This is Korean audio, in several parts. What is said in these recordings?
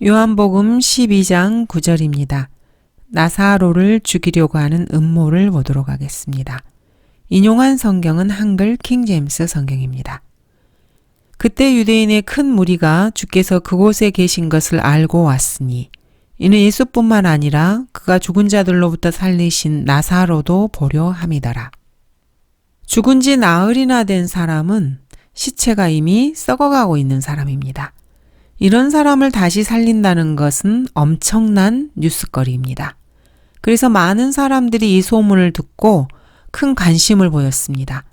요한복음 12장 9절입니다. 나사로를 죽이려고 하는 음모를 보도록 하겠습니다. 인용한 성경은 한글 킹제임스 성경입니다. 그때 유대인의 큰 무리가 주께서 그곳에 계신 것을 알고 왔으니 이는 예수뿐만 아니라 그가 죽은 자들로부터 살리신 나사로도 보려 함이더라. 죽은 지 나흘이나 된 사람은 시체가 이미 썩어가고 있는 사람입니다. 이런 사람을 다시 살린다는 것은 엄청난 뉴스거리입니다. 그래서 많은 사람들이 이 소문을 듣고 큰 관심을 보였습니다.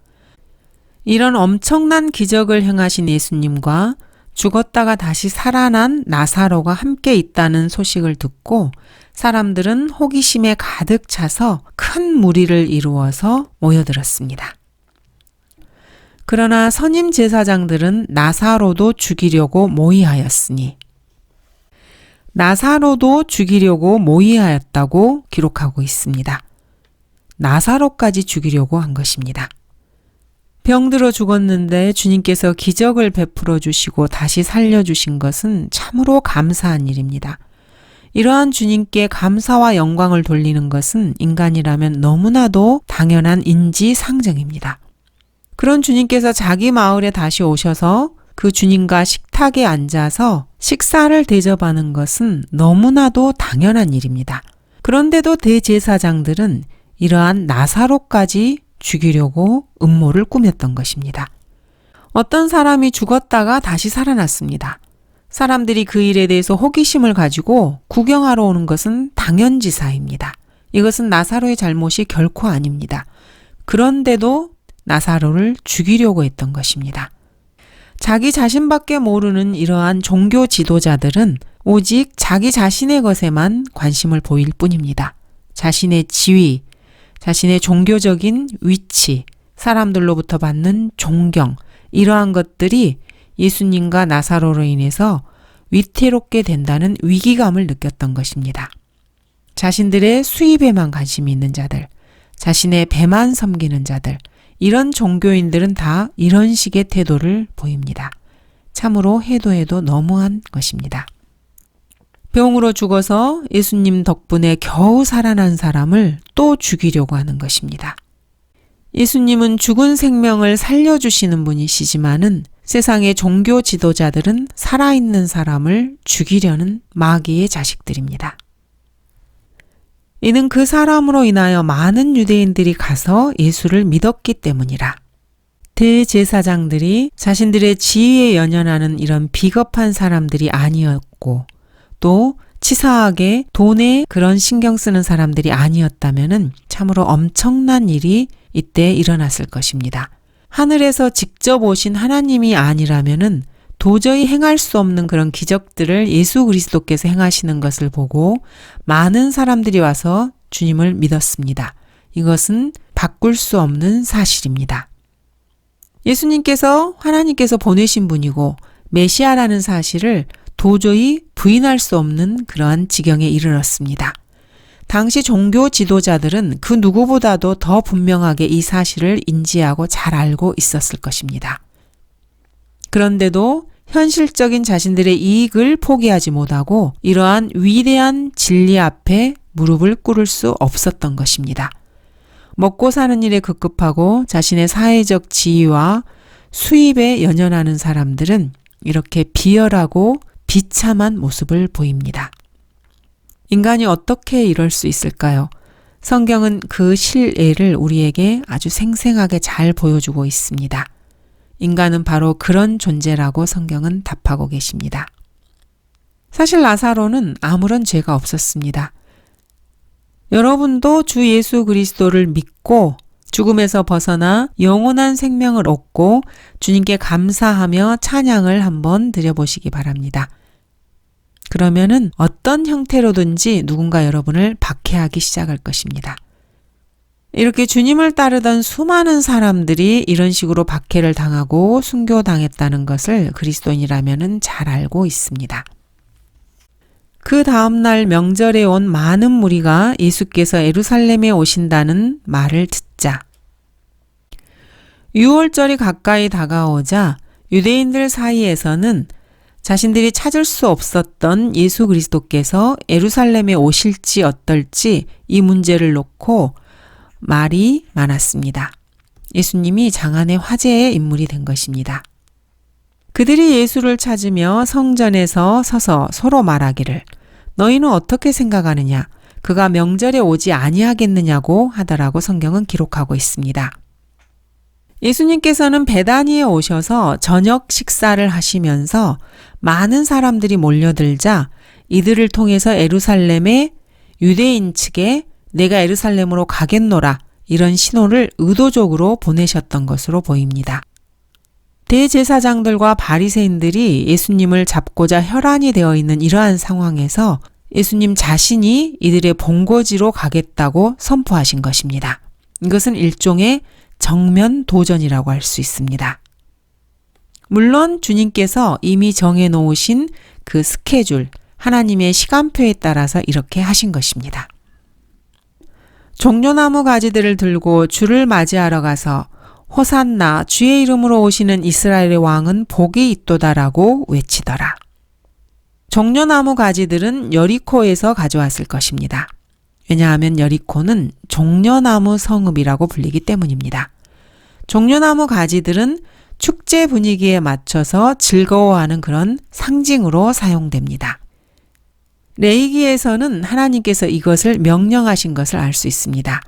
이런 엄청난 기적을 행하신 예수님과 죽었다가 다시 살아난 나사로가 함께 있다는 소식을 듣고 사람들은 호기심에 가득 차서 큰 무리를 이루어서 모여들었습니다. 그러나 선임 제사장들은 나사로도 죽이려고 모의하였으니 나사로도 죽이려고 모의하였다고 기록하고 있습니다. 나사로까지 죽이려고 한 것입니다. 병들어 죽었는데 주님께서 기적을 베풀어 주시고 다시 살려주신 것은 참으로 감사한 일입니다. 이러한 주님께 감사와 영광을 돌리는 것은 인간이라면 너무나도 당연한 인지상정입니다. 그런 주님께서 자기 마을에 다시 오셔서 그 주님과 식탁에 앉아서 식사를 대접하는 것은 너무나도 당연한 일입니다. 그런데도 대제사장들은 이러한 나사로까지 죽이려고 음모를 꾸몄던 것입니다. 어떤 사람이 죽었다가 다시 살아났습니다. 사람들이 그 일에 대해서 호기심을 가지고 구경하러 오는 것은 당연지사입니다. 이것은 나사로의 잘못이 결코 아닙니다. 그런데도 나사로를 죽이려고 했던 것입니다. 자기 자신밖에 모르는 이러한 종교 지도자들은 오직 자기 자신의 것에만 관심을 보일 뿐입니다. 자신의 지위, 자신의 종교적인 위치, 사람들로부터 받는 존경, 이러한 것들이 예수님과 나사로로 인해서 위태롭게 된다는 위기감을 느꼈던 것입니다. 자신들의 수입에만 관심이 있는 자들, 자신의 배만 섬기는 자들, 이런 종교인들은 다 이런 식의 태도를 보입니다. 참으로 해도 너무한 것입니다. 병으로 죽어서 예수님 덕분에 겨우 살아난 사람을 또 죽이려고 하는 것입니다. 예수님은 죽은 생명을 살려주시는 분이시지만은 세상의 종교 지도자들은 살아있는 사람을 죽이려는 마귀의 자식들입니다. 이는 그 사람으로 인하여 많은 유대인들이 가서 예수를 믿었기 때문이라. 대제사장들이 자신들의 지위에 연연하는 이런 비겁한 사람들이 아니었고 또 치사하게 돈에 그런 신경 쓰는 사람들이 아니었다면은 참으로 엄청난 일이 이때 일어났을 것입니다. 하늘에서 직접 오신 하나님이 아니라면은 도저히 행할 수 없는 그런 기적들을 예수 그리스도께서 행하시는 것을 보고 많은 사람들이 와서 주님을 믿었습니다. 이것은 바꿀 수 없는 사실입니다. 예수님께서 하나님께서 보내신 분이고 메시아라는 사실을 도저히 부인할 수 없는 그러한 지경에 이르렀습니다. 당시 종교 지도자들은 그 누구보다도 더 분명하게 이 사실을 인지하고 잘 알고 있었을 것입니다. 그런데도 현실적인 자신들의 이익을 포기하지 못하고 이러한 위대한 진리 앞에 무릎을 꿇을 수 없었던 것입니다. 먹고 사는 일에 급급하고 자신의 사회적 지위와 수입에 연연하는 사람들은 이렇게 비열하고 비참한 모습을 보입니다. 인간이 어떻게 이럴 수 있을까요? 성경은 그 실례를 우리에게 아주 생생하게 잘 보여주고 있습니다. 인간은 바로 그런 존재라고 성경은 답하고 계십니다. 사실 나사로는 아무런 죄가 없었습니다. 여러분도 주 예수 그리스도를 믿고 죽음에서 벗어나 영원한 생명을 얻고 주님께 감사하며 찬양을 한번 드려보시기 바랍니다. 그러면은 어떤 형태로든지 누군가 여러분을 박해하기 시작할 것입니다. 이렇게 주님을 따르던 수많은 사람들이 이런 식으로 박해를 당하고 순교당했다는 것을 그리스도인이라면은 잘 알고 있습니다. 그 다음날 명절에 온 많은 무리가 예수께서 예루살렘에 오신다는 말을 듣자 유월절이 가까이 다가오자 유대인들 사이에서는 자신들이 찾을 수 없었던 예수 그리스도께서 예루살렘에 오실지 어떨지 이 문제를 놓고 말이 많았습니다. 예수님이 장안의 화제의 인물이 된 것입니다. 그들이 예수를 찾으며 성전에서 서서 서로 말하기를 너희는 어떻게 생각하느냐? 그가 명절에 오지 아니하겠느냐고 하더라고 성경은 기록하고 있습니다. 예수님께서는 베다니에 오셔서 저녁 식사를 하시면서 많은 사람들이 몰려들자 이들을 통해서 예루살렘의 유대인 측에 내가 예루살렘으로 가겠노라 이런 신호를 의도적으로 보내셨던 것으로 보입니다. 대제사장들과 바리새인들이 예수님을 잡고자 혈안이 되어 있는 이러한 상황에서 예수님 자신이 이들의 본거지로 가겠다고 선포하신 것입니다. 이것은 일종의 정면 도전이라고 할 수 있습니다. 물론 주님께서 이미 정해놓으신 그 스케줄, 하나님의 시간표에 따라서 이렇게 하신 것입니다. 종려나무 가지들을 들고 주를 맞이하러 가서 호산나 주의 이름으로 오시는 이스라엘의 왕은 복이 있도다라고 외치더라. 종려나무 가지들은 여리코에서 가져왔을 것입니다. 왜냐하면 여리코는 종려나무 성읍이라고 불리기 때문입니다. 종려나무 가지들은 축제 분위기에 맞춰서 즐거워하는 그런 상징으로 사용됩니다. 레위기에서는 하나님께서 이것을 명령하신 것을 알 수 있습니다.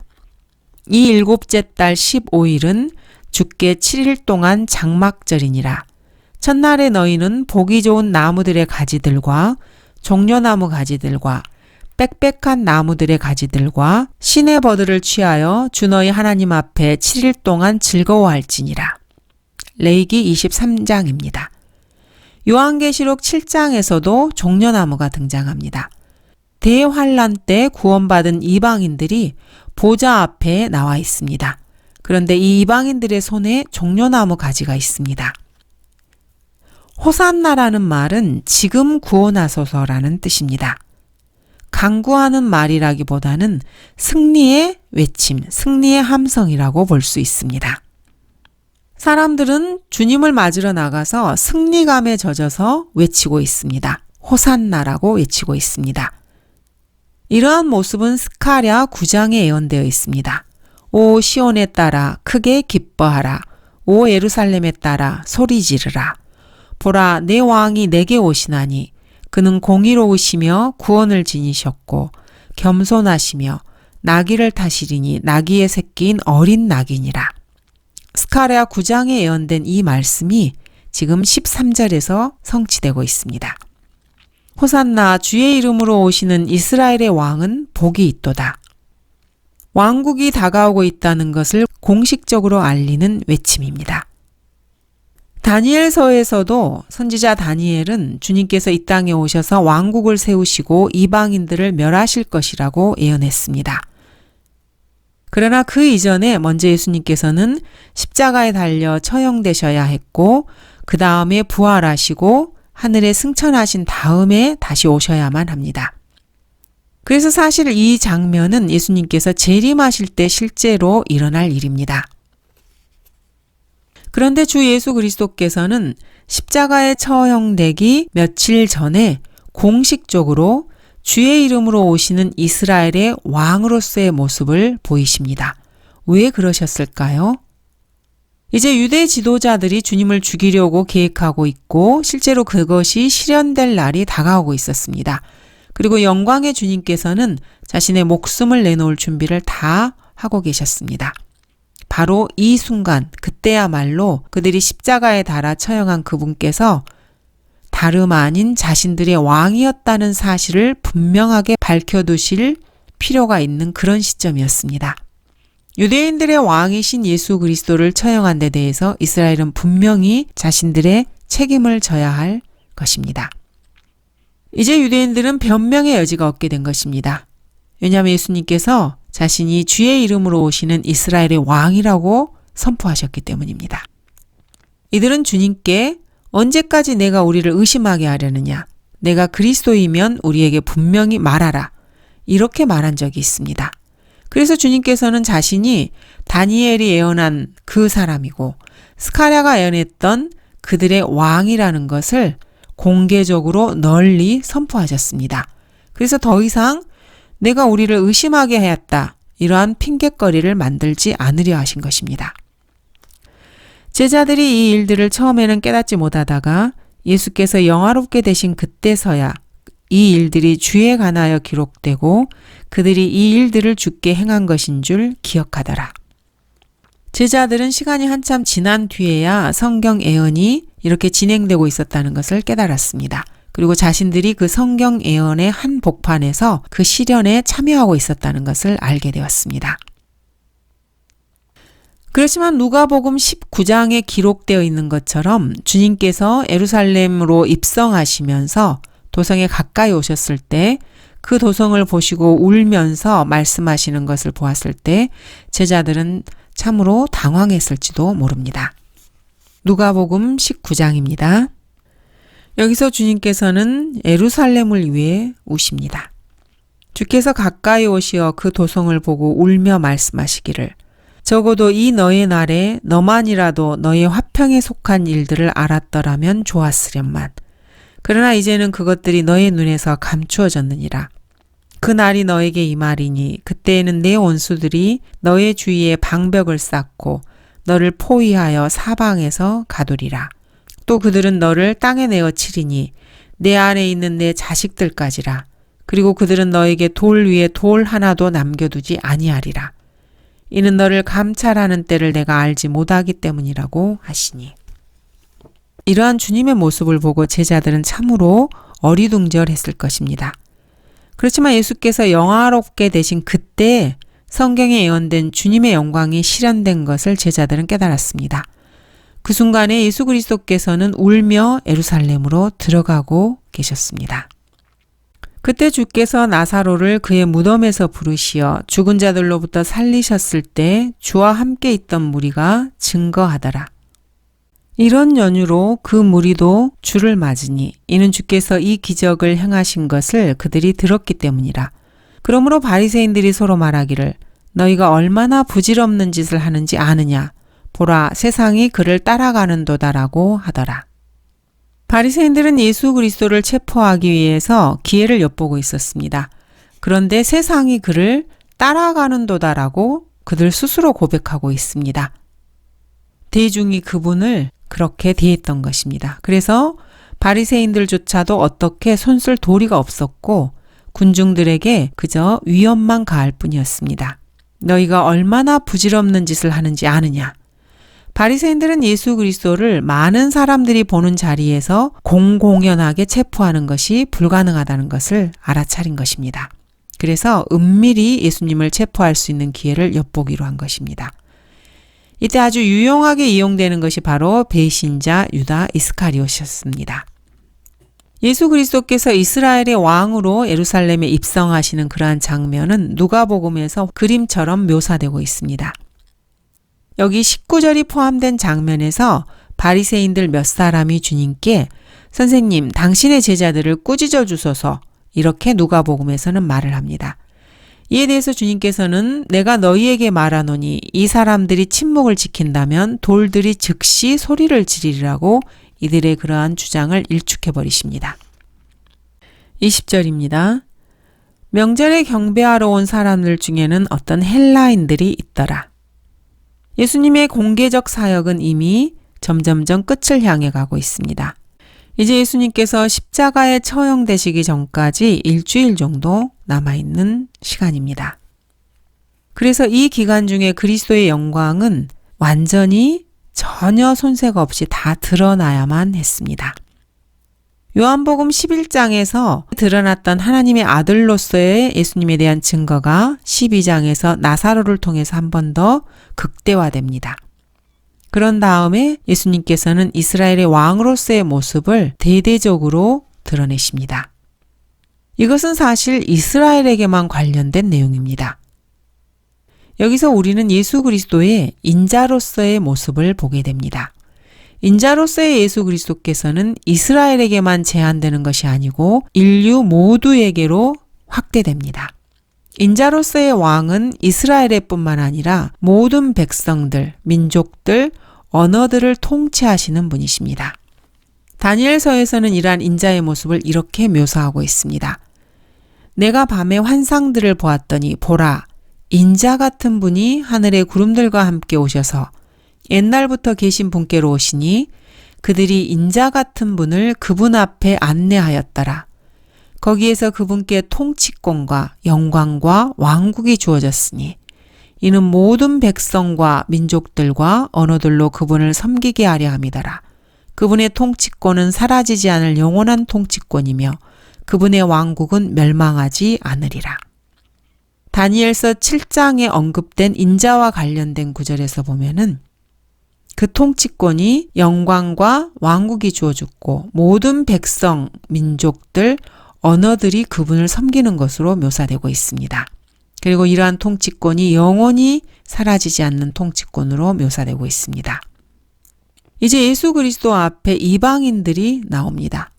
이 일곱째 달 15일은 주께 7일 동안 장막절이니라. 첫날에 너희는 보기 좋은 나무들의 가지들과 종려나무 가지들과 빽빽한 나무들의 가지들과 시내버드를 취하여 주 너희 하나님 앞에 7일 동안 즐거워할지니라. 레위기 23장입니다. 요한계시록 7장에서도 종려나무가 등장합니다. 대환란 때 구원받은 이방인들이 보좌 앞에 나와 있습니다. 그런데 이 이방인들의 손에 종려나무 가지가 있습니다. 호산나라는 말은 지금 구원하소서라는 뜻입니다. 간구하는 말이라기보다는 승리의 외침, 승리의 함성이라고 볼 수 있습니다. 사람들은 주님을 맞으러 나가서 승리감에 젖어서 외치고 있습니다. 호산나라고 외치고 있습니다. 이러한 모습은 스가랴 9장에 예언되어 있습니다. 오 시온에 따라 크게 기뻐하라. 오 예루살렘에 따라 소리 지르라. 보라 내 왕이 내게 오시나니 그는 공의로우시며 구원을 지니셨고 겸손하시며 나귀를 타시리니 나귀의 새끼인 어린 나귀니라. 스가랴 9장에 예언된 이 말씀이 지금 13절에서 성취되고 있습니다. 호산나 주의 이름으로 오시는 이스라엘의 왕은 복이 있도다. 왕국이 다가오고 있다는 것을 공식적으로 알리는 외침입니다. 다니엘서에서도 선지자 다니엘은 주님께서 이 땅에 오셔서 왕국을 세우시고 이방인들을 멸하실 것이라고 예언했습니다. 그러나 그 이전에 먼저 예수님께서는 십자가에 달려 처형되셔야 했고 그 다음에 부활하시고 하늘에 승천하신 다음에 다시 오셔야만 합니다. 그래서 사실 이 장면은 예수님께서 재림하실 때 실제로 일어날 일입니다. 그런데 주 예수 그리스도께서는 십자가에 처형되기 며칠 전에 공식적으로 주의 이름으로 오시는 이스라엘의 왕으로서의 모습을 보이십니다. 왜 그러셨을까요? 이제 유대 지도자들이 주님을 죽이려고 계획하고 있고 실제로 그것이 실현될 날이 다가오고 있었습니다. 그리고 영광의 주님께서는 자신의 목숨을 내놓을 준비를 다 하고 계셨습니다. 바로 이 순간, 그때야말로 그들이 십자가에 달아 처형한 그분께서 다름 아닌 자신들의 왕이었다는 사실을 분명하게 밝혀두실 필요가 있는 그런 시점이었습니다. 유대인들의 왕이신 예수 그리스도를 처형한 데 대해서 이스라엘은 분명히 자신들의 책임을 져야 할 것입니다. 이제 유대인들은 변명의 여지가 없게 된 것입니다. 왜냐하면 예수님께서 자신이 주의 이름으로 오시는 이스라엘의 왕이라고 선포하셨기 때문입니다. 이들은 주님께 언제까지 내가 우리를 의심하게 하려느냐? 내가 그리스도이면 우리에게 분명히 말하라. 이렇게 말한 적이 있습니다. 그래서 주님께서는 자신이 다니엘이 예언한 그 사람이고 스가랴가 예언했던 그들의 왕이라는 것을 공개적으로 널리 선포하셨습니다. 그래서 더 이상 내가 우리를 의심하게 하였다, 이러한 핑곗거리를 만들지 않으려 하신 것입니다. 제자들이 이 일들을 처음에는 깨닫지 못하다가 예수께서 영화롭게 되신 그때서야 이 일들이 주에 관하여 기록되고 그들이 이 일들을 주께 행한 것인 줄 기억하더라. 제자들은 시간이 한참 지난 뒤에야 성경 예언이 이렇게 진행되고 있었다는 것을 깨달았습니다. 그리고 자신들이 그 성경 예언의 한 복판에서 그 실현에 참여하고 있었다는 것을 알게 되었습니다. 그렇지만 누가복음 19장에 기록되어 있는 것처럼 주님께서 예루살렘으로 입성하시면서 도성에 가까이 오셨을 때 그 도성을 보시고 울면서 말씀하시는 것을 보았을 때 제자들은 참으로 당황했을지도 모릅니다. 누가복음 19장입니다. 여기서 주님께서는 예루살렘을 위해 우십니다. 주께서 가까이 오시어 그 도성을 보고 울며 말씀하시기를 적어도 이 너의 날에 너만이라도 너의 화평에 속한 일들을 알았더라면 좋았으련만. 그러나 이제는 그것들이 너의 눈에서 감추어졌느니라. 그 날이 너에게 임하리니 그때에는 내 원수들이 너의 주위에 방벽을 쌓고 너를 포위하여 사방에서 가두리라. 또 그들은 너를 땅에 내어 치리니 내 안에 있는 내 자식들까지라. 그리고 그들은 너에게 돌 위에 돌 하나도 남겨두지 아니하리라. 이는 너를 감찰하는 때를 내가 알지 못하기 때문이라고 하시니. 이러한 주님의 모습을 보고 제자들은 참으로 어리둥절했을 것입니다. 그렇지만 예수께서 영화롭게 되신 그때 성경에 예언된 주님의 영광이 실현된 것을 제자들은 깨달았습니다. 그 순간에 예수 그리스도께서는 울며 예루살렘으로 들어가고 계셨습니다. 그때 주께서 나사로를 그의 무덤에서 부르시어 죽은 자들로부터 살리셨을 때 주와 함께 있던 무리가 증거하더라. 이런 연유로 그 무리도 주를 맞으니 이는 주께서 이 기적을 행하신 것을 그들이 들었기 때문이라. 그러므로 바리새인들이 서로 말하기를 너희가 얼마나 부질없는 짓을 하는지 아느냐. 보라, 세상이 그를 따라가는도다라고 하더라. 바리새인들은 예수 그리스도를 체포하기 위해서 기회를 엿보고 있었습니다. 그런데 세상이 그를 따라가는도다라고 그들 스스로 고백하고 있습니다. 대중이 그분을 그렇게 대했던 것입니다. 그래서 바리새인들조차도 어떻게 손쓸 도리가 없었고 군중들에게 그저 위협만 가할 뿐이었습니다. 너희가 얼마나 부질없는 짓을 하는지 아느냐. 바리새인들은 예수 그리스도를 많은 사람들이 보는 자리에서 공공연하게 체포하는 것이 불가능하다는 것을 알아차린 것입니다. 그래서 은밀히 예수님을 체포할 수 있는 기회를 엿보기로 한 것입니다. 이때 아주 유용하게 이용되는 것이 바로 배신자 유다 이스카리옷이었습니다. 예수 그리스도께서 이스라엘의 왕으로 예루살렘에 입성하시는 그러한 장면은 누가복음에서 그림처럼 묘사되고 있습니다. 여기 19절이 포함된 장면에서 바리새인들 몇 사람이 주님께 선생님, 당신의 제자들을 꾸짖어 주소서 이렇게 누가복음에서는 말을 합니다. 이에 대해서 주님께서는 내가 너희에게 말하노니 이 사람들이 침묵을 지킨다면 돌들이 즉시 소리를 지르리라고 이들의 그러한 주장을 일축해버리십니다. 20절입니다. 명절에 경배하러 온 사람들 중에는 어떤 헬라인들이 있더라. 예수님의 공개적 사역은 이미 점점점 끝을 향해 가고 있습니다. 이제 예수님께서 십자가에 처형되시기 전까지 일주일 정도 남아있는 시간입니다. 그래서 이 기간 중에 그리스도의 영광은 완전히 전혀 손색 없이 다 드러나야만 했습니다. 요한복음 11장에서 드러났던 하나님의 아들로서의 예수님에 대한 증거가 12장에서 나사로를 통해서 한 번 더 극대화됩니다. 그런 다음에 예수님께서는 이스라엘의 왕으로서의 모습을 대대적으로 드러내십니다. 이것은 사실 이스라엘에게만 관련된 내용입니다. 여기서 우리는 예수 그리스도의 인자로서의 모습을 보게 됩니다. 인자로서의 예수 그리스도께서는 이스라엘에게만 제한되는 것이 아니고 인류 모두에게로 확대됩니다. 인자로서의 왕은 이스라엘의 뿐만 아니라 모든 백성들, 민족들, 언어들을 통치하시는 분이십니다. 다니엘서에서는 이러한 인자의 모습을 이렇게 묘사하고 있습니다. 내가 밤에 환상들을 보았더니 보라, 인자 같은 분이 하늘의 구름들과 함께 오셔서 옛날부터 계신 분께로 오시니 그들이 인자 같은 분을 그분 앞에 안내하였더라. 거기에서 그분께 통치권과 영광과 왕국이 주어졌으니 이는 모든 백성과 민족들과 언어들로 그분을 섬기게 하려 함이더라. 그분의 통치권은 사라지지 않을 영원한 통치권이며 그분의 왕국은 멸망하지 않으리라. 다니엘서 7장에 언급된 인자와 관련된 구절에서 보면은 그 통치권이 영광과 왕국이 주어졌고 모든 백성, 민족들, 언어들이 그분을 섬기는 것으로 묘사되고 있습니다. 그리고 이러한 통치권이 영원히 사라지지 않는 통치권으로 묘사되고 있습니다. 이제 예수 그리스도 앞에 이방인들이 나옵니다.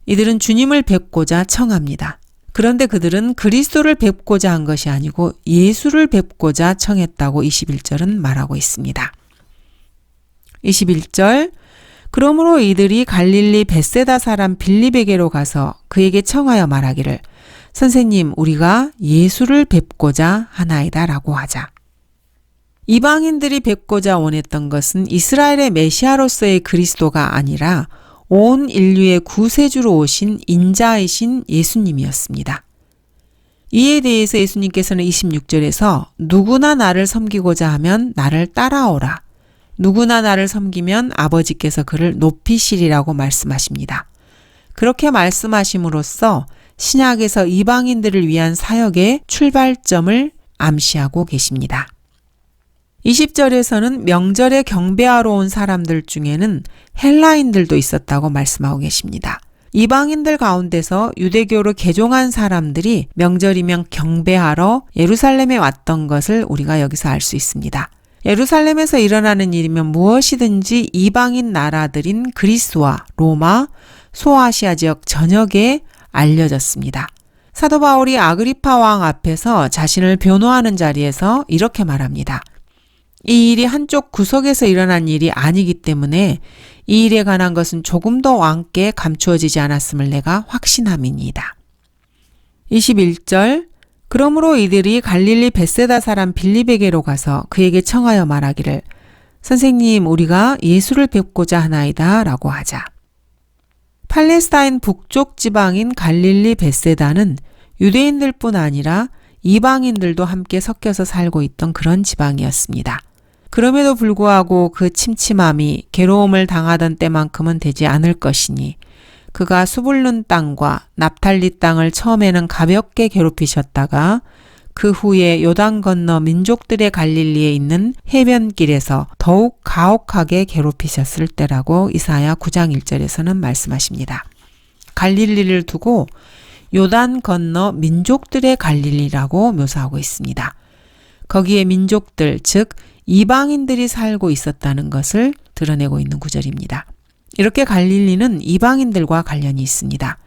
이들은 주님을 뵙고자 청합니다. 그런데 그들은 그리스도를 뵙고자 한 것이 아니고 예수를 뵙고자 청했다고 21절은 말하고 있습니다. 21절, 그러므로 이들이 갈릴리 벳세다 사람 빌립에게로 가서 그에게 청하여 말하기를 선생님, 우리가 예수를 뵙고자 하나이다 라고 하자. 이방인들이 뵙고자 원했던 것은 이스라엘의 메시아로서의 그리스도가 아니라 온 인류의 구세주로 오신 인자이신 예수님이었습니다. 이에 대해서 예수님께서는 26절에서 누구나 나를 섬기고자 하면 나를 따라오라. 누구나 나를 섬기면 아버지께서 그를 높이시리라고 말씀하십니다. 그렇게 말씀하심으로써 신약에서 이방인들을 위한 사역의 출발점을 암시하고 계십니다. 20절에서는 명절에 경배하러 온 사람들 중에는 헬라인들도 있었다고 말씀하고 계십니다. 이방인들 가운데서 유대교로 개종한 사람들이 명절이면 경배하러 예루살렘에 왔던 것을 우리가 여기서 알 수 있습니다. 예루살렘에서 일어나는 일이면 무엇이든지 이방인 나라들인 그리스와 로마, 소아시아 지역 전역에 알려졌습니다. 사도 바울이 아그리파 왕 앞에서 자신을 변호하는 자리에서 이렇게 말합니다. 이 일이 한쪽 구석에서 일어난 일이 아니기 때문에 이 일에 관한 것은 조금도 왕께 감추어지지 않았음을 내가 확신함이니이다. 21절, 그러므로 이들이 갈릴리 벳세다 사람 빌립에게로 가서 그에게 청하여 말하기를 선생님, 우리가 예수를 뵙고자 하나이다 라고 하자. 팔레스타인 북쪽 지방인 갈릴리 벳세다는 유대인들뿐 아니라 이방인들도 함께 섞여서 살고 있던 그런 지방이었습니다. 그럼에도 불구하고 그 침침함이 괴로움을 당하던 때만큼은 되지 않을 것이니 그가 수불룬 땅과 납탈리 땅을 처음에는 가볍게 괴롭히셨다가 그 후에 요단 건너 민족들의 갈릴리에 있는 해변길에서 더욱 가혹하게 괴롭히셨을 때라고 이사야 9장 1절에서는 말씀하십니다. 갈릴리를 두고 요단 건너 민족들의 갈릴리라고 묘사하고 있습니다. 거기에 민족들, 즉 이방인들이 살고 있었다는 것을 드러내고 있는 구절입니다. 이렇게 갈릴리는 이방인들과 관련이 있습니다.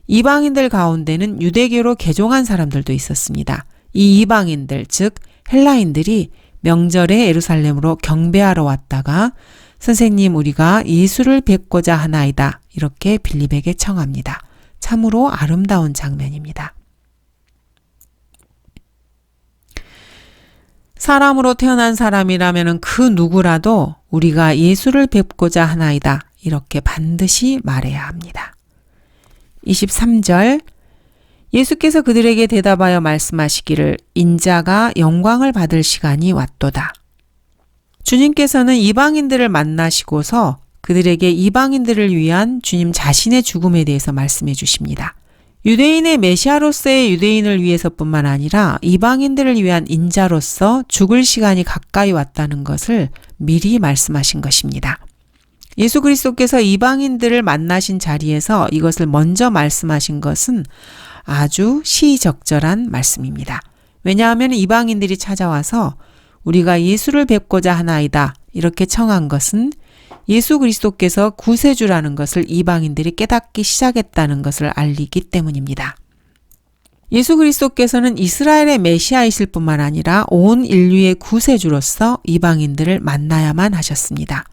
이방인들 가운데는 유대교로 개종한 사람들도 있었습니다. 이 이방인들, 즉 헬라인들이 명절에 예루살렘으로 경배하러 왔다가 선생님, 우리가 예수를 뵙고자 하나이다 이렇게 빌립에게 청합니다. 참으로 아름다운 장면입니다. 사람으로 태어난 사람이라면 그 누구라도 우리가 예수를 뵙고자 하나이다 이렇게 반드시 말해야 합니다. 23절, 예수께서 그들에게 대답하여 말씀하시기를 인자가 영광을 받을 시간이 왔도다. 주님께서는 이방인들을 만나시고서 그들에게 이방인들을 위한 주님 자신의 죽음에 대해서 말씀해 주십니다. 유대인의 메시아로서의 유대인을 위해서뿐만 아니라 이방인들을 위한 인자로서 죽을 시간이 가까이 왔다는 것을 미리 말씀하신 것입니다. 예수 그리스도께서 이방인들을 만나신 자리에서 이것을 먼저 말씀하신 것은 아주 시적절한 말씀입니다. 왜냐하면 이방인들이 찾아와서 우리가 예수를 뵙고자 하나이다 이렇게 청한 것은 예수 그리스도께서 구세주라는 것을 이방인들이 깨닫기 시작했다는 것을 알리기 때문입니다. 예수 그리스도께서는 이스라엘의 메시아이실 뿐만 아니라 온 인류의 구세주로서 이방인들을 만나야만 하셨습니다.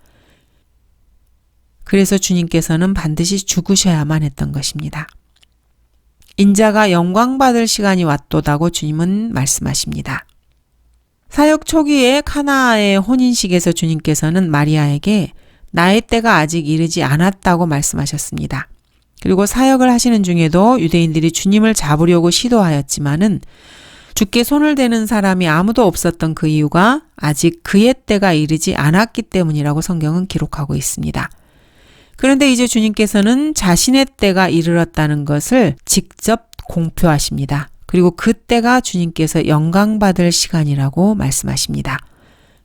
그래서 주님께서는 반드시 죽으셔야만 했던 것입니다. 인자가 영광받을 시간이 왔도다고 주님은 말씀하십니다. 사역 초기에 카나의 혼인식에서 주님께서는 마리아에게 나의 때가 아직 이르지 않았다고 말씀하셨습니다. 그리고 사역을 하시는 중에도 유대인들이 주님을 잡으려고 시도하였지만은 주께 손을 대는 사람이 아무도 없었던 그 이유가 아직 그의 때가 이르지 않았기 때문이라고 성경은 기록하고 있습니다. 그런데 이제 주님께서는 자신의 때가 이르렀다는 것을 직접 공표하십니다. 그리고 그 때가 주님께서 영광받을 시간이라고 말씀하십니다.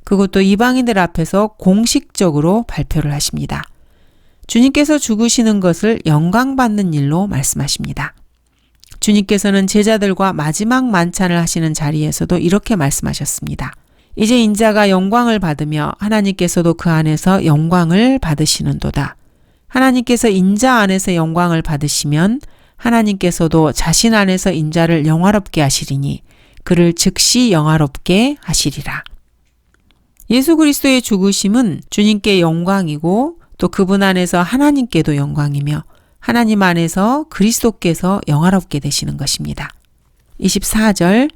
그것도 이방인들 앞에서 공식적으로 발표를 하십니다. 주님께서 죽으시는 것을 영광받는 일로 말씀하십니다. 주님께서는 제자들과 마지막 만찬을 하시는 자리에서도 이렇게 말씀하셨습니다. 이제 인자가 영광을 받으며 하나님께서도 그 안에서 영광을 받으시는도다. 하나님께서 인자 안에서 영광을 받으시면 하나님께서도 자신 안에서 인자를 영화롭게 하시리니 그를 즉시 영화롭게 하시리라. 예수 그리스도의 죽으심은 주님께 영광이고 또 그분 안에서 하나님께도 영광이며 하나님 안에서 그리스도께서 영화롭게 되시는 것입니다. 24절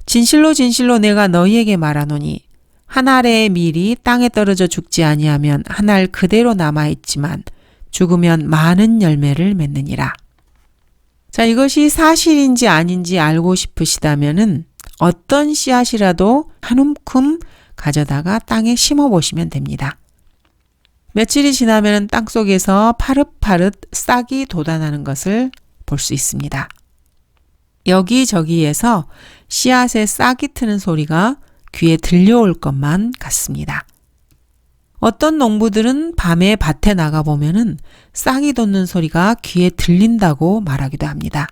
진실로 진실로 내가 너희에게 말하노니 한 알의 밀이 땅에 떨어져 죽지 아니하면 한 알 그대로 남아있지만 죽으면 많은 열매를 맺느니라. 자, 이것이 사실인지 아닌지 알고 싶으시다면은 어떤 씨앗이라도 한 움큼 가져다가 땅에 심어 보시면 됩니다. 며칠이 지나면 땅 속에서 파릇파릇 싹이 돋아나는 것을 볼 수 있습니다. 여기저기에서 씨앗에 싹이 트는 소리가 귀에 들려올 것만 같습니다. 어떤 농부들은 밤에 밭에 나가보면은 싹이 돋는 소리가 귀에 들린다고 말하기도 합니다.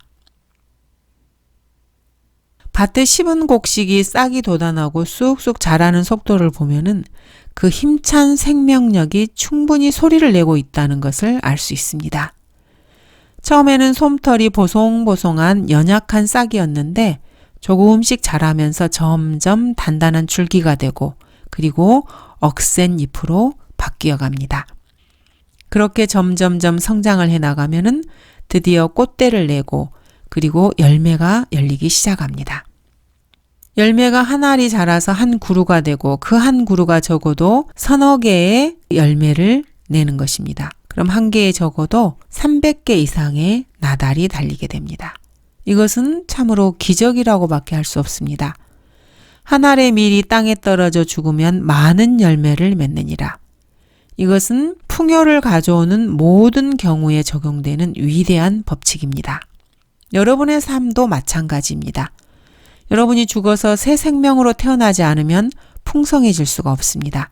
밭에 심은 곡식이 싹이 돋아나고 쑥쑥 자라는 속도를 보면은 그 힘찬 생명력이 충분히 소리를 내고 있다는 것을 알 수 있습니다. 처음에는 솜털이 보송보송한 연약한 싹이었는데 조금씩 자라면서 점점 단단한 줄기가 되고 그리고 억센 잎으로 바뀌어 갑니다. 그렇게 점점점 성장을 해 나가면은 드디어 꽃대를 내고 그리고 열매가 열리기 시작합니다. 열매가 한 알이 자라서 한 그루가 되고 그 한 그루가 적어도 서너 개의 열매를 내는 것입니다. 그럼 한 개에 적어도 300개 이상의 나달이 달리게 됩니다. 이것은 참으로 기적이라고밖에 할 수 없습니다. 한 알의 밀이 땅에 떨어져 죽으면 많은 열매를 맺느니라. 이것은 풍요를 가져오는 모든 경우에 적용되는 위대한 법칙입니다. 여러분의 삶도 마찬가지입니다. 여러분이 죽어서 새 생명으로 태어나지 않으면 풍성해질 수가 없습니다.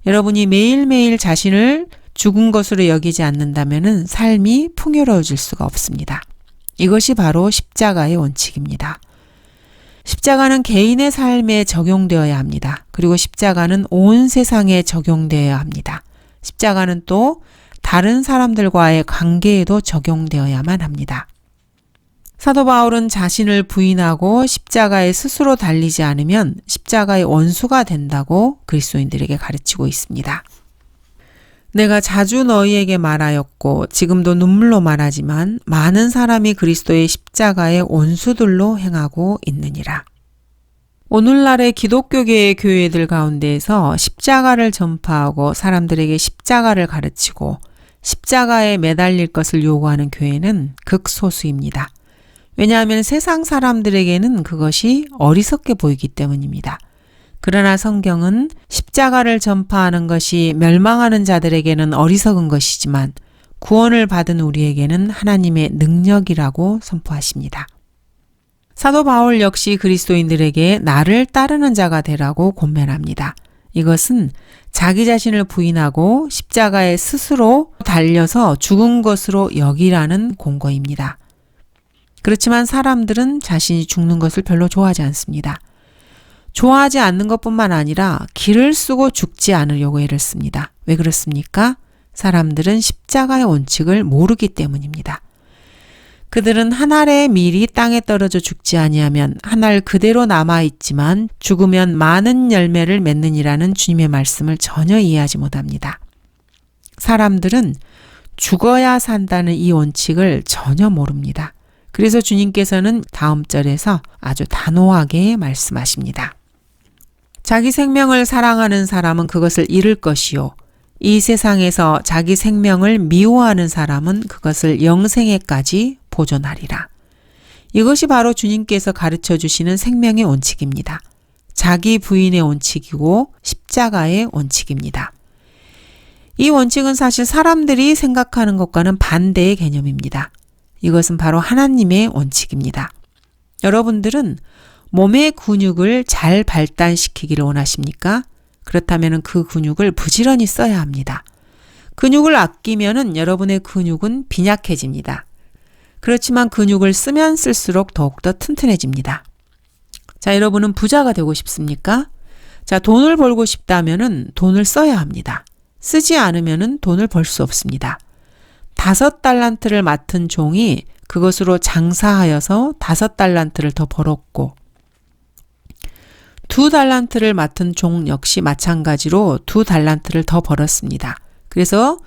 여러분이 매일매일 자신을 죽은 것으로 여기지 않는다면 삶이 풍요로워질 수가 없습니다. 이것이 바로 십자가의 원칙입니다. 십자가는 개인의 삶에 적용되어야 합니다. 그리고 십자가는 온 세상에 적용되어야 합니다. 십자가는 또 다른 사람들과의 관계에도 적용되어야만 합니다. 사도 바울은 자신을 부인하고 십자가에 스스로 달리지 않으면 십자가의 원수가 된다고 그리스도인들에게 가르치고 있습니다. 내가 자주 너희에게 말하였고 지금도 눈물로 말하지만 많은 사람이 그리스도의 십자가의 원수들로 행하고 있느니라. 오늘날의 기독교계의 교회들 가운데에서 십자가를 전파하고 사람들에게 십자가를 가르치고 십자가에 매달릴 것을 요구하는 교회는 극소수입니다. 왜냐하면 세상 사람들에게는 그것이 어리석게 보이기 때문입니다. 그러나 성경은 십자가를 전파하는 것이 멸망하는 자들에게는 어리석은 것이지만 구원을 받은 우리에게는 하나님의 능력이라고 선포하십니다. 사도 바울 역시 그리스도인들에게 나를 따르는 자가 되라고 권면합니다. 이것은 자기 자신을 부인하고 십자가에 스스로 달려서 죽은 것으로 여기라는 공고입니다. 그렇지만 사람들은 자신이 죽는 것을 별로 좋아하지 않습니다. 좋아하지 않는 것뿐만 아니라 길을 쓰고 죽지 않으려고 애를 씁니다. 왜 그렇습니까? 사람들은 십자가의 원칙을 모르기 때문입니다. 그들은 한 알의 밀이 땅에 떨어져 죽지 아니하면 한 알 그대로 남아있지만 죽으면 많은 열매를 맺느니라는 주님의 말씀을 전혀 이해하지 못합니다. 사람들은 죽어야 산다는 이 원칙을 전혀 모릅니다. 그래서 주님께서는 다음 절에서 아주 단호하게 말씀하십니다. 자기 생명을 사랑하는 사람은 그것을 잃을 것이요. 이 세상에서 자기 생명을 미워하는 사람은 그것을 영생에까지 보존하리라. 이것이 바로 주님께서 가르쳐 주시는 생명의 원칙입니다. 자기 부인의 원칙이고 십자가의 원칙입니다. 이 원칙은 사실 사람들이 생각하는 것과는 반대의 개념입니다. 이것은 바로 하나님의 원칙입니다. 여러분들은 몸의 근육을 잘 발달시키기를 원하십니까? 그렇다면 그 근육을 부지런히 써야 합니다. 근육을 아끼면 여러분의 근육은 빈약해집니다. 그렇지만 근육을 쓰면 쓸수록 더욱더 튼튼해집니다. 자, 여러분은 부자가 되고 싶습니까? 자, 돈을 벌고 싶다면 돈을 써야 합니다. 쓰지 않으면 돈을 벌 수 없습니다. 5달란트를 맡은 종이 그것으로 장사하여서 5달란트를 더 벌었고 2달란트를 맡은 종 역시 마찬가지로 2달란트를 더 벌었습니다. 그래서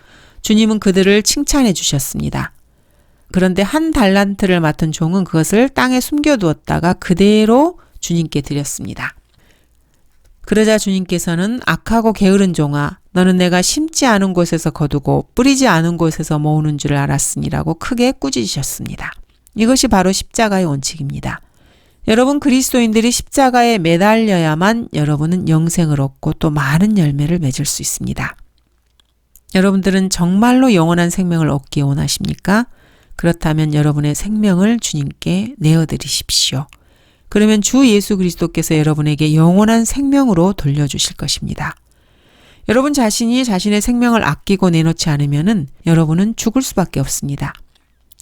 주님은 그들을 칭찬해 주셨습니다. 그런데 1달란트를 맡은 종은 그것을 땅에 숨겨두었다가 그대로 주님께 드렸습니다. 그러자 주님께서는 악하고 게으른 종아, 너는 내가 심지 않은 곳에서 거두고 뿌리지 않은 곳에서 모으는 줄 알았으니라고 크게 꾸짖으셨습니다. 이것이 바로 십자가의 원칙입니다. 여러분 그리스도인들이 십자가에 매달려야만 여러분은 영생을 얻고 또 많은 열매를 맺을 수 있습니다. 여러분들은 정말로 영원한 생명을 얻기 원하십니까? 그렇다면 여러분의 생명을 주님께 내어드리십시오. 그러면 주 예수 그리스도께서 여러분에게 영원한 생명으로 돌려주실 것입니다. 여러분 자신이 자신의 생명을 아끼고 내놓지 않으면 여러분은 죽을 수밖에 없습니다.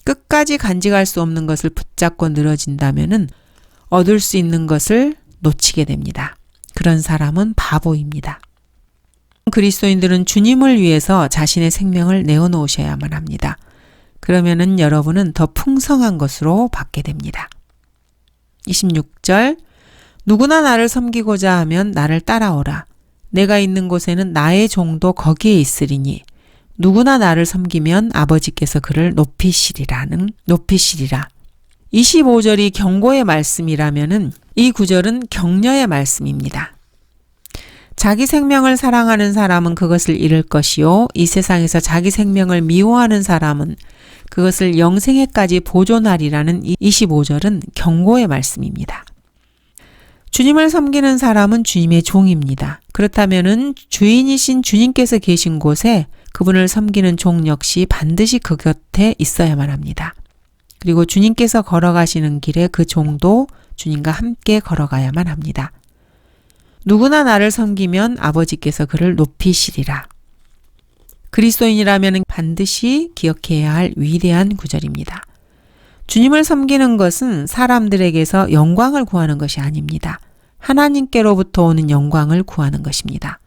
끝까지 간직할 수 없는 것을 붙잡고 늘어진다면 얻을 수 있는 것을 놓치게 됩니다. 그런 사람은 바보입니다. 그리스도인들은 주님을 위해서 자신의 생명을 내어놓으셔야만 합니다. 그러면은 여러분은 더 풍성한 것으로 받게 됩니다. 26절 누구나 나를 섬기고자 하면 나를 따라오라. 내가 있는 곳에는 나의 종도 거기에 있으리니 누구나 나를 섬기면 아버지께서 그를 높이시리라. 25절이 경고의 말씀이라면은 이 구절은 격려의 말씀입니다. 자기 생명을 사랑하는 사람은 그것을 잃을 것이요. 이 세상에서 자기 생명을 미워하는 사람은 그것을 영생에까지 보존하리라는 25절은 경고의 말씀입니다. 주님을 섬기는 사람은 주님의 종입니다. 그렇다면은 주인이신 주님께서 계신 곳에 그분을 섬기는 종 역시 반드시 그 곁에 있어야만 합니다. 그리고 주님께서 걸어가시는 길에 그 종도 주님과 함께 걸어가야만 합니다. 누구나 나를 섬기면 아버지께서 그를 높이시리라. 그리스도인이라면 반드시 기억해야 할 위대한 구절입니다. 주님을 섬기는 것은 사람들에게서 영광을 구하는 것이 아닙니다. 하나님께로부터 오는 영광을 구하는 것입니다.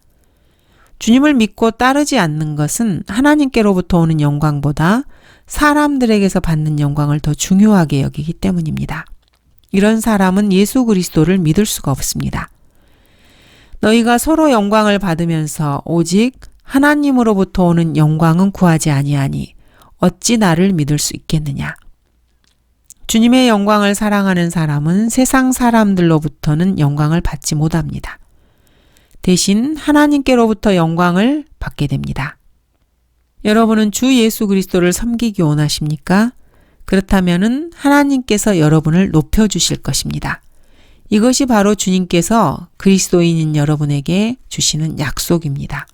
주님을 믿고 따르지 않는 것은 하나님께로부터 오는 영광보다 사람들에게서 받는 영광을 더 중요하게 여기기 때문입니다. 이런 사람은 예수 그리스도를 믿을 수가 없습니다. 너희가 서로 영광을 받으면서 오직 하나님으로부터 오는 영광은 구하지 아니하니 어찌 나를 믿을 수 있겠느냐. 주님의 영광을 사랑하는 사람은 세상 사람들로부터는 영광을 받지 못합니다. 대신 하나님께로부터 영광을 받게 됩니다. 여러분은 주 예수 그리스도를 섬기기 원하십니까? 그렇다면 하나님께서 여러분을 높여주실 것입니다. 이것이 바로 주님께서 그리스도인인 여러분에게 주시는 약속입니다.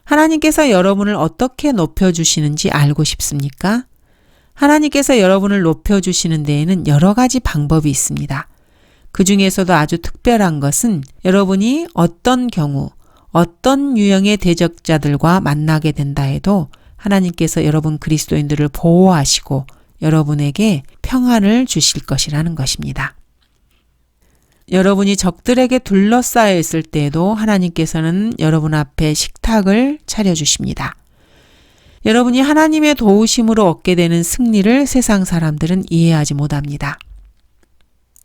하나님께서 여러분을 어떻게 높여주시는지 알고 싶습니까? 하나님께서 여러분을 높여주시는 데에는 여러 가지 방법이 있습니다. 그 중에서도 아주 특별한 것은 여러분이 어떤 경우, 어떤 유형의 대적자들과 만나게 된다 해도 하나님께서 여러분 그리스도인들을 보호하시고 여러분에게 평안을 주실 것이라는 것입니다. 여러분이 적들에게 둘러싸여 있을 때에도 하나님께서는 여러분 앞에 식탁을 차려주십니다. 여러분이 하나님의 도우심으로 얻게 되는 승리를 세상 사람들은 이해하지 못합니다.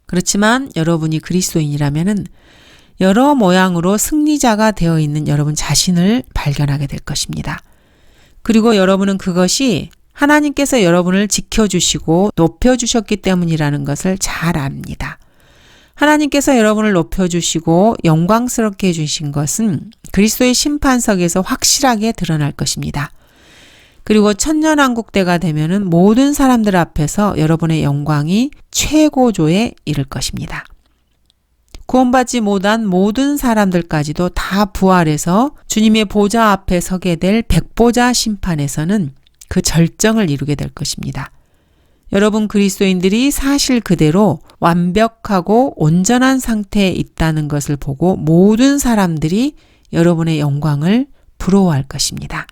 그렇지만 여러분이 그리스도인이라면 여러 모양으로 승리자가 되어 있는 여러분 자신을 발견하게 될 것입니다. 그리고 여러분은 그것이 하나님께서 여러분을 지켜주시고 높여주셨기 때문이라는 것을 잘 압니다. 하나님께서 여러분을 높여주시고 영광스럽게 해주신 것은 그리스도의 심판석에서 확실하게 드러날 것입니다. 그리고 천년왕국 때가 되면은 모든 사람들 앞에서 여러분의 영광이 최고조에 이를 것입니다. 구원받지 못한 모든 사람들까지도 다 부활해서 주님의 보좌 앞에 서게 될 백보자 심판에서는 그 절정을 이루게 될 것입니다. 여러분 그리스도인들이 사실 그대로 완벽하고 온전한 상태에 있다는 것을 보고 모든 사람들이 여러분의 영광을 부러워할 것입니다.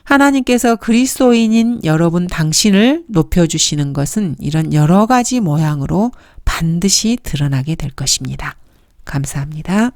하나님께서 그리스도인인 여러분 당신을 높여주시는 것은 이런 여러 가지 모양으로 반드시 드러나게 될 것입니다. 감사합니다.